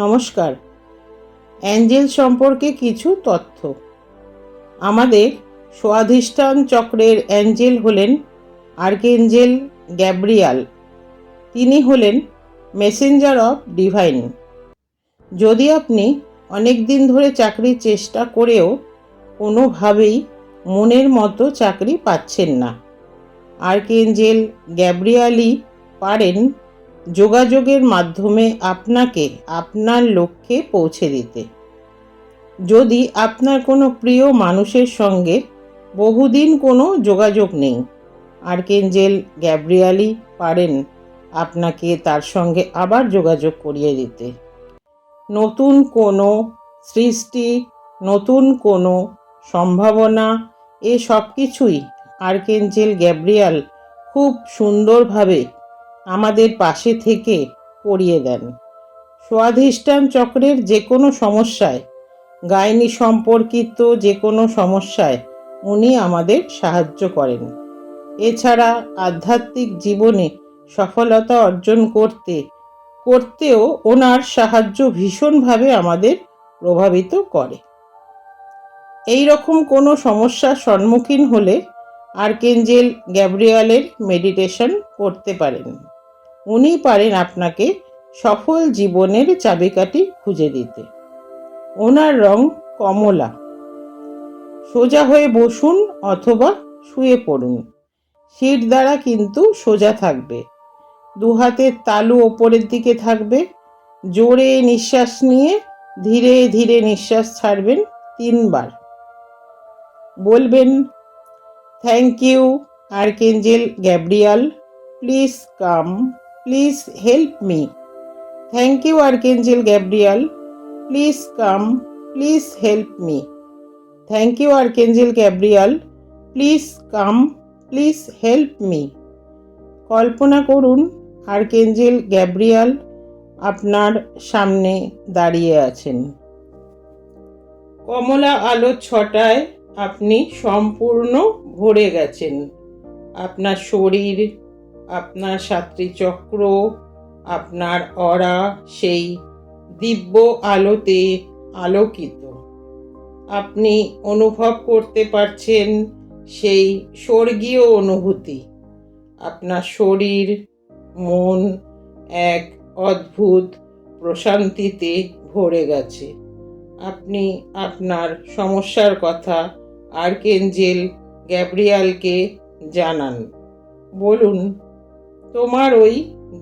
নমস্কার। অ্যাঞ্জেল সম্পর্কে কিছু তথ্য। আমাদের স্বাধিষ্ঠান চক্রের অ্যাঞ্জেল হলেন আর্কএঞ্জেল গ্যাব্রিয়াল। তিনি হলেন মেসেঞ্জার অফ ডিভাইন। যদি আপনি অনেক দিন ধরে চাকরির চেষ্টা করেও কোনোভাবেই মনের মতো চাকরি পাচ্ছেন না, আর্কএঞ্জেল গ্যাব্রিয়ালই পারেন যোগাযোগের মাধ্যমে আপনাকে আপনার লক্ষ্যে পৌঁছে দিতে। যদি আপনার কোনো প্রিয় মানুষের সঙ্গে বহুদিন কোনো যোগাযোগ নেই, আর্কএঞ্জেল গ্যাব্রিয়ালই পারেন আপনাকে তার সঙ্গে আবার যোগাযোগ করিয়ে দিতে। নতুন কোনো সৃষ্টি, নতুন কোনো সম্ভাবনা, এ সব কিছুই আর্কএঞ্জেল গ্যাব্রিয়াল খুব সুন্দরভাবে আমাদের পাশে থেকে করিয়ে দেন। স্বাধিষ্ঠান চক্রের যে কোনো সমস্যায়, গাইনি সম্পর্কিত যে কোনো সমস্যায় উনি আমাদের সাহায্য করেন। এছাড়া আধ্যাত্মিক জীবনে সফলতা অর্জন করতেও ওনার সাহায্য ভীষণভাবে আমাদের প্রভাবিত করে। এই রকম কোনো সমস্যার সম্মুখীন হলে আর্কএঞ্জেল গ্যাব্রিয়ালের মেডিটেশন করতে পারেন। উনি পারেন আপনাকে সফল জীবনের চাবিকাঠি খুঁজে দিতে। ওনার রং কমলা। সোজা হয়ে বসুন অথবা শুয়ে পড়ুন। সিট দ্বারা কিন্তু সোজা থাকবে। দু হাতের তালু ওপরের দিকে থাকবে। জোরে নিঃশ্বাস নিয়ে ধীরে ধীরে নিঃশ্বাস ছাড়বেন 3 বার। বলবেন, thank you archangel Gabriel, please come, please help me. Thank you archangel Gabriel, please come, please help me. Thank you archangel Gabriel, please come, please help me. কল্পনা করুন আর্কএঞ্জেল গ্যাব্রিয়াল আপনার সামনে দাঁড়িয়ে আছেন। কমলা আলোর ছটায় আপনি সম্পূর্ণ ভরে গেছেন। আপনার শরীর, আপনার 7টি চক্র, আপনার অরা সেই দিব্য আলোতে আলোকিত। আপনি অনুভব করতে পারছেন সেই স্বর্গীয় অনুভূতি। আপনার শরীর, মন এক অদ্ভুত প্রশান্তিতে ভরে গেছে। আপনি আপনার সমস্যার কথা আর্কএঞ্জেল গ্যাব্রিয়ালকে জানান। বলুন, তোমার ওই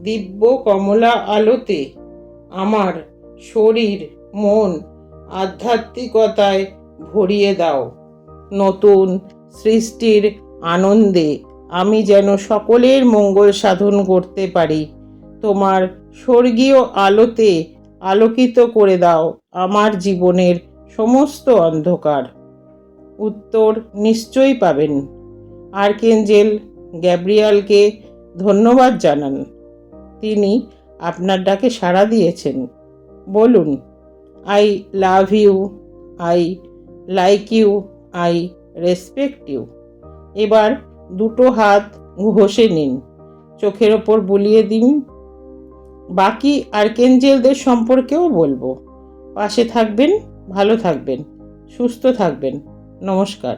দিব্য কমলা আলোতে আমার শরীর, মন আধ্যাত্মিকতায় ভরিয়ে দাও। নতুন সৃষ্টির আনন্দে আমি যেন সকলের মঙ্গল সাধন করতে পারি। তোমার স্বর্গীয় আলোতে আলোকিত করে দাও আমার জীবনের সমস্ত অন্ধকার। উত্তর নিশ্চয়ই পাবেন। আর্কএঞ্জেল গ্যাব্রিয়ালকে ধন্যবাদ জানান। তিনি আপনার ডাকে সাড়া দিয়েছেন। বলুন, I love you, I like you, I respect you. এবার দুটো হাত ঘষে নিন, চোখের ওপর বুলিয়ে দিন। বাকি আর্কএঞ্জেলদের সম্পর্কেও বলবো। পাশে থাকবেন, ভালো থাকবেন, সুস্থ থাকবেন। নমস্কার।